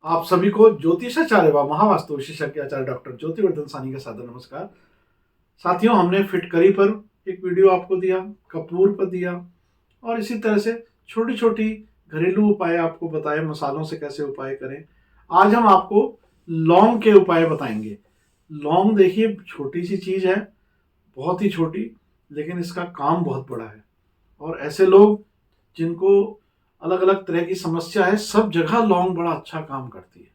आप सभी को ज्योतिषाचार्य व महावास्तु विशेषज्ञ आचार्य डॉक्टर ज्योतिवर्धन सानी का सादर नमस्कार। साथियों, हमने फिटकरी पर एक वीडियो आपको दिया, कपूर पर दिया और इसी तरह से छोटी छोटी घरेलू उपाय आपको बताए, मसालों से कैसे उपाय करें। आज हम आपको लौंग के उपाय बताएंगे। लौंग देखिए, छोटी सी चीज है, बहुत ही छोटी, लेकिन इसका काम बहुत बड़ा है। और ऐसे लोग जिनको अलग अलग तरह की समस्या है, सब जगह लौंग बड़ा अच्छा काम करती है।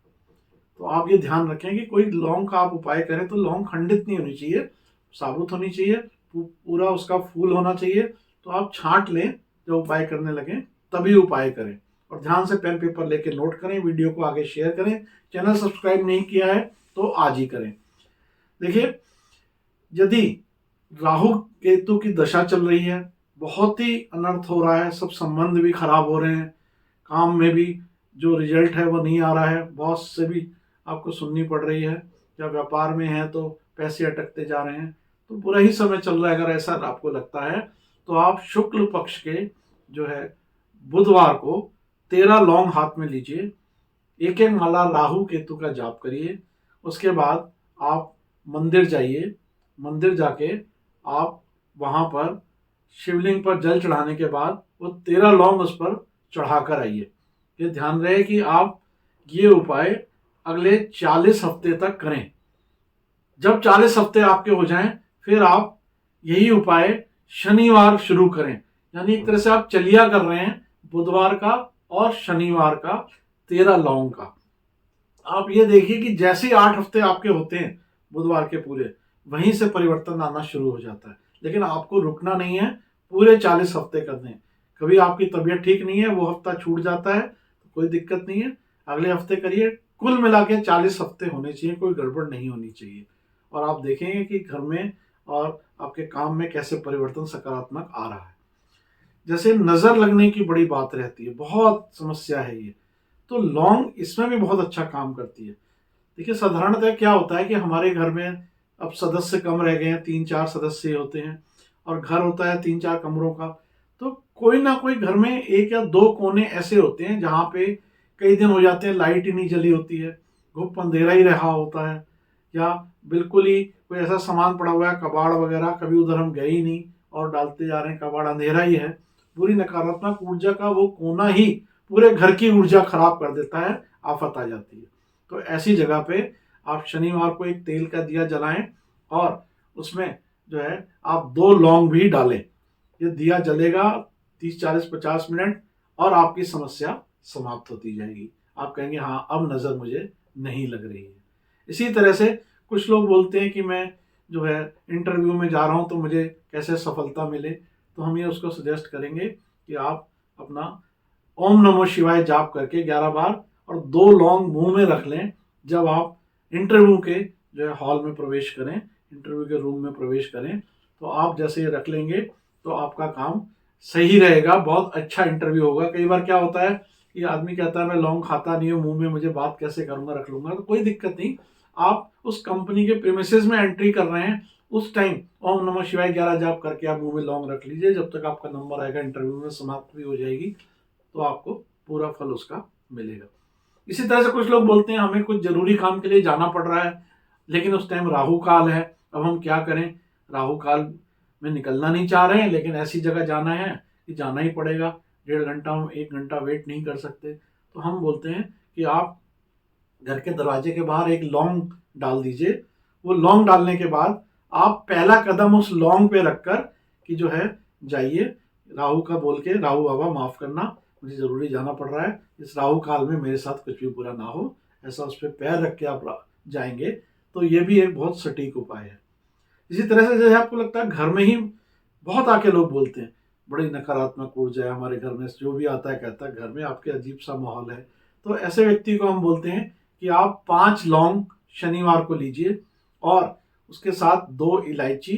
तो आप ये ध्यान रखें कि कोई लौंग का आप उपाय करें तो लौंग खंडित नहीं होनी चाहिए, साबुत होनी चाहिए, पूरा उसका फूल होना चाहिए। तो आप छांट लें, जब उपाय करने लगें तभी उपाय करें। और ध्यान से पेन पेपर लेके नोट करें, वीडियो को आगे शेयर करें। चैनल सब्सक्राइब नहीं किया है तो आज ही करें। देखिए, यदि राहु केतु की दशा चल रही है, बहुत ही अनर्थ हो रहा है, सब संबंध भी खराब हो रहे हैं, काम में भी जो रिजल्ट है वो नहीं आ रहा है, बॉस से भी आपको सुननी पड़ रही है, या व्यापार में है तो पैसे अटकते जा रहे हैं, तो बुरा ही समय चल रहा है। अगर ऐसा आपको लगता है तो आप शुक्ल पक्ष के जो है बुधवार को 13 लौंग हाथ में लीजिए, एक एक माला राहु केतु का जाप करिए। उसके बाद आप मंदिर जाइए, मंदिर जाके आप वहां पर शिवलिंग पर जल चढ़ाने के बाद वो 13 लौंग उस पर चढ़ाकर आइए। ये ध्यान रहे कि आप ये उपाय अगले 40 हफ्ते तक करें। जब 40 हफ्ते आपके हो जाएं, फिर आप यही उपाय शनिवार शुरू करें। यानी एक तरह से आप चलिया कर रहे हैं, बुधवार का और शनिवार का 13 लौंग का। आप ये देखिए कि जैसे ही 8 हफ्ते आपके होते हैं बुधवार के पूरे, वहीं से परिवर्तन आना शुरू हो जाता है। लेकिन आपको रुकना नहीं है, पूरे 40 हफ्ते करने हैं। कभी आपकी तबीयत ठीक नहीं है, वो हफ्ता छूट जाता है तो कोई दिक्कत नहीं है, अगले हफ्ते करिए। कुल मिला के 40 हफ्ते होने चाहिए, कोई गड़बड़ नहीं होनी चाहिए। और आप देखेंगे कि घर में और आपके काम में कैसे परिवर्तन सकारात्मक आ रहा है। जैसे नजर लगने की बड़ी बात रहती है, बहुत समस्या है ये, तो लौंग इसमें भी बहुत अच्छा काम करती है। देखिए, साधारणतः क्या होता है कि हमारे घर में अब सदस्य कम रह गए हैं, 3-4 सदस्य होते हैं, और घर होता है 3-4 कमरों का। तो कोई ना कोई घर में एक या दो कोने ऐसे होते हैं जहाँ पे कई दिन हो जाते हैं लाइट ही नहीं जली होती है, घुप अंधेरा ही रहा होता है, या बिल्कुल ही कोई ऐसा सामान पड़ा हुआ है, कबाड़ वगैरह, कभी उधर हम गए ही नहीं और डालते जा रहे हैं, कबाड़ अंधेरा ही है। पूरी नकारात्मक ऊर्जा का वो कोना ही पूरे घर की ऊर्जा खराब कर देता है, आफत आ जाती है। तो ऐसी जगह पे आप शनिवार को एक तेल का दिया जलाएं और उसमें जो है आप 2 लौंग भी डालें। ये दिया जलेगा 30-40-50 मिनट और आपकी समस्या समाप्त होती जाएगी। आप कहेंगे हाँ, अब नजर मुझे नहीं लग रही है। इसी तरह से कुछ लोग बोलते हैं कि मैं जो है इंटरव्यू में जा रहा हूं तो मुझे कैसे सफलता मिले, तो हम ये उसको सजेस्ट करेंगे कि आप अपना ओम नमो शिवाय जाप करके 11 बार और 2 लौंग मुंह में रख लें जब आप इंटरव्यू के जो है हॉल में प्रवेश करें, इंटरव्यू के रूम में प्रवेश करें। तो आप जैसे ये रख लेंगे तो आपका काम सही रहेगा, बहुत अच्छा इंटरव्यू होगा। कई बार क्या होता है कि आदमी कहता है मैं लौंग खाता नहीं हूँ, मुंह में, मुझे बात कैसे करूंगा, रख लूंगा। तो कोई दिक्कत नहीं, आप उस कंपनी के प्रीमिसेस में एंट्री कर रहे हैं, उस टाइम ओम नमः शिवाय 11 जाप करके आप मुंह में लौंग रख लीजिए। जब तक आपका नंबर आएगा, इंटरव्यू में समाप्त भी हो जाएगी, तो आपको पूरा फल उसका मिलेगा। इसी तरह से कुछ लोग बोलते हैं हमें कुछ जरूरी काम के लिए जाना पड़ रहा है, लेकिन उस टाइम राहु काल है, अब हम क्या करें। राहु काल में निकलना नहीं चाह रहे हैं, लेकिन ऐसी जगह जाना है कि जाना ही पड़ेगा, 1.5 घंटा, हम 1 घंटा वेट नहीं कर सकते। तो हम बोलते हैं कि आप घर के दरवाजे के बाहर एक लौंग डाल दीजिए। वो लौंग डालने के बाद आप पहला कदम उस लौंग पे रखकर कि जो है जाइए, राहु का बोल के, राहु बाबा माफ करना, मुझे जरूरी जाना पड़ रहा है, इस राहु काल में मेरे साथ कुछ भी बुरा ना हो, ऐसा उस पर पैर रख के आप जाएंगे तो ये भी एक बहुत सटीक उपाय है। इसी तरह से जैसे आपको लगता है घर में ही बहुत आके लोग बोलते हैं बड़ी नकारात्मक ऊर्जा है हमारे घर में, जो भी आता है कहता है घर में आपके अजीब सा माहौल है, तो ऐसे व्यक्ति को हम बोलते हैं कि आप 5 लौंग शनिवार को लीजिए और उसके साथ 2 इलायची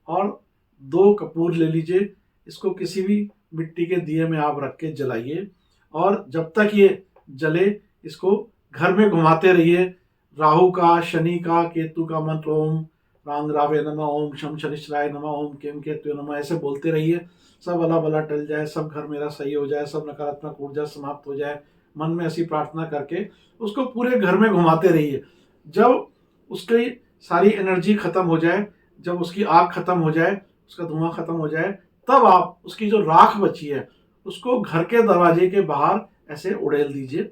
और 2 कपूर ले लीजिए। इसको किसी भी मिट्टी के दिए में आप रख के जलाइए और जब तक ये जले इसको घर में घुमाते रहिए। राहु का, शनि का, केतु का मंत्र ओम रांग रावे नमः, ओम शम शनिश्चराय नमः, ओम केम केतु नमः, ऐसे बोलते रहिए। सब अला बला टल जाए, सब घर मेरा सही हो जाए, सब नकारात्मक ऊर्जा समाप्त हो जाए, मन में ऐसी प्रार्थना करके उसको पूरे घर में घुमाते रहिए। जब उसकी सारी एनर्जी खत्म हो जाए, जब उसकी आग खत्म हो जाए, उसका धुआं खत्म हो जाए, तब आप उसकी जो राख बची है उसको घर के दरवाजे के बाहर ऐसे उड़ेल दीजिए,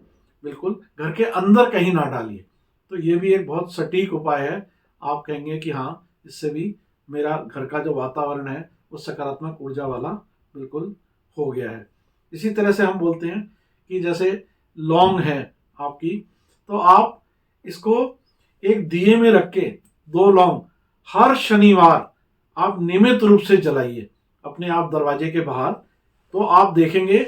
बिल्कुल घर के अंदर कहीं ना डालिए। तो ये भी एक बहुत सटीक उपाय है। आप कहेंगे कि हाँ, इससे भी मेरा घर का जो वातावरण है वो सकारात्मक ऊर्जा वाला बिल्कुल हो गया है। इसी तरह से हम बोलते हैं कि जैसे लौंग है आपकी, तो आप इसको एक दिए में रख के 2 लौंग हर शनिवार आप नियमित रूप से जलाइए अपने आप दरवाजे के बाहर। तो आप देखेंगे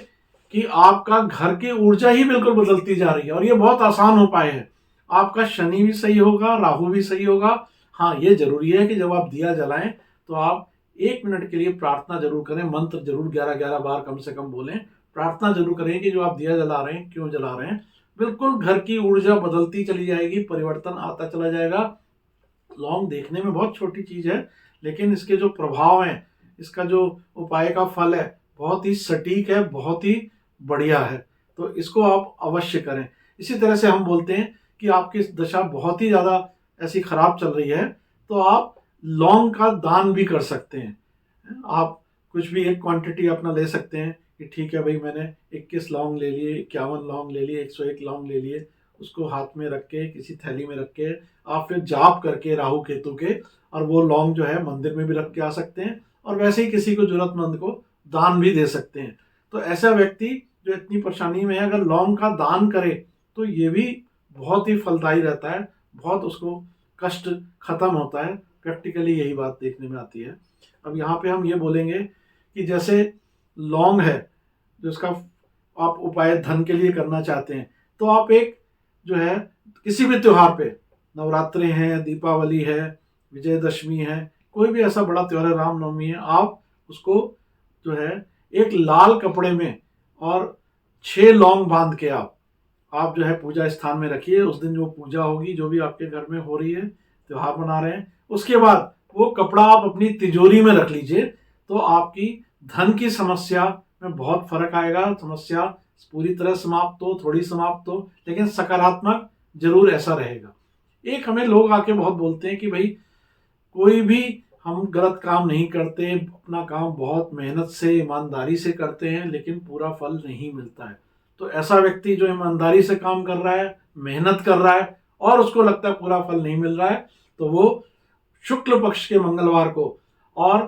कि आपका घर की ऊर्जा ही बिल्कुल बदलती जा रही है। और ये बहुत आसान उपाय है। आपका शनि भी सही होगा, राहु भी सही होगा। हाँ, ये जरूरी है कि जब आप दिया जलाएं तो आप 1 मिनट के लिए प्रार्थना जरूर करें, मंत्र जरूर 11-11 बार कम से कम बोलें, प्रार्थना जरूर करें कि जो आप दिया जला रहे हैं क्यों जला रहे हैं। बिल्कुल घर की ऊर्जा बदलती चली जाएगी, परिवर्तन आता चला जाएगा। लौंग देखने में बहुत छोटी चीज है, लेकिन इसके जो प्रभाव हैं, इसका जो उपाय का फल है, बहुत ही सटीक है, बहुत ही बढ़िया है। तो इसको आप अवश्य करें। इसी तरह से हम बोलते हैं कि आपकी दशा बहुत ही ज्यादा ऐसी खराब चल रही है तो आप लौंग का दान भी कर सकते हैं। आप कुछ भी एक क्वांटिटी अपना ले सकते हैं कि ठीक है भाई, मैंने 21 लौंग ले लिए, 51 लौंग ले लिए, 101 लौंग ले लिए। उसको हाथ में रख के किसी थैली में रख के आप फिर जाप करके राहु केतु के, और वो लौंग जो है मंदिर में भी रख के आ सकते हैं, और वैसे ही किसी को जरूरतमंद को दान भी दे सकते हैं। तो ऐसा व्यक्ति जो इतनी परेशानी में है अगर लौंग का दान करे तो ये भी बहुत ही फलदायी रहता है, बहुत उसको कष्ट खत्म होता है। प्रैक्टिकली यही बात देखने में आती है। अब यहाँ पे हम ये बोलेंगे कि जैसे लौंग है जो इसका आप उपाय धन के लिए करना चाहते हैं, तो आप एक जो है किसी भी त्योहार पे, नवरात्रे हैं, दीपावली है, विजयदशमी है, कोई भी ऐसा बड़ा त्योहार है, रामनवमी है, आप उसको जो है एक लाल कपड़े में और 6 लौंग बांध के आप जो है पूजा स्थान में रखिए। उस दिन जो पूजा होगी, जो भी आपके घर में हो रही है, त्योहार मना रहे हैं, उसके बाद वो कपड़ा आप अपनी तिजोरी में रख लीजिए। तो आपकी धन की समस्या में बहुत फर्क आएगा। समस्या पूरी तरह समाप्त हो, थोड़ी समाप्त हो, लेकिन सकारात्मक जरूर ऐसा रहेगा। एक हमें लोग आके बहुत बोलते हैं कि भाई कोई भी हम गलत काम नहीं करते, अपना काम बहुत मेहनत से ईमानदारी से करते हैं, लेकिन पूरा फल नहीं मिलता है। तो ऐसा व्यक्ति जो ईमानदारी से काम कर रहा है, मेहनत कर रहा है, और उसको लगता है पूरा फल नहीं मिल रहा है, तो वो शुक्ल पक्ष के मंगलवार को और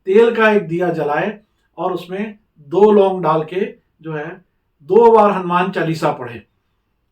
तेल का एक दिया जलाए और उसमें 2 लौंग डाल के जो है 2 बार हनुमान चालीसा पढ़े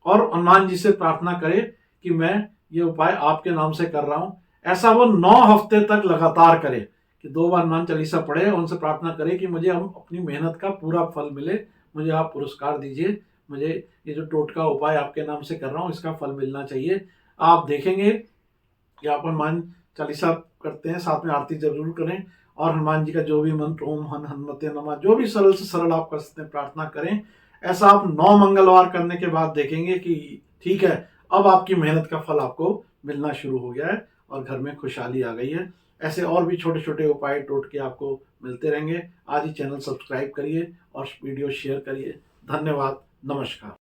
और हनुमान जी से प्रार्थना करे कि मैं ये उपाय आपके नाम से कर रहा हूं। ऐसा वो 9 हफ्ते तक लगातार करे कि 2 बार हनुमान चालीसा पढ़े, उनसे प्रार्थना करे कि मुझे हम अपनी मेहनत का पूरा फल मिले, मुझे आप पुरस्कार दीजिए, मुझे ये जो टोटका उपाय आपके नाम से कर रहा हूं इसका फल मिलना चाहिए। आप देखेंगे कि आप हनुमान चालीसा करते हैं, साथ में आरती जरूर करें, और हनुमान जी का जो भी मंत्र, ओम हन हनुमते नमः, जो भी सरल से सरल आप कर सकते हैं प्रार्थना करें। ऐसा आप 9 मंगलवार करने के बाद देखेंगे कि ठीक है, अब आपकी मेहनत का फल आपको मिलना शुरू हो गया है और घर में खुशहाली आ गई है। ऐसे और भी छोटे छोटे उपाय टोटके आपको मिलते रहेंगे। आज ही चैनल सब्सक्राइब करिए और वीडियो शेयर करिए। धन्यवाद, नमस्कार।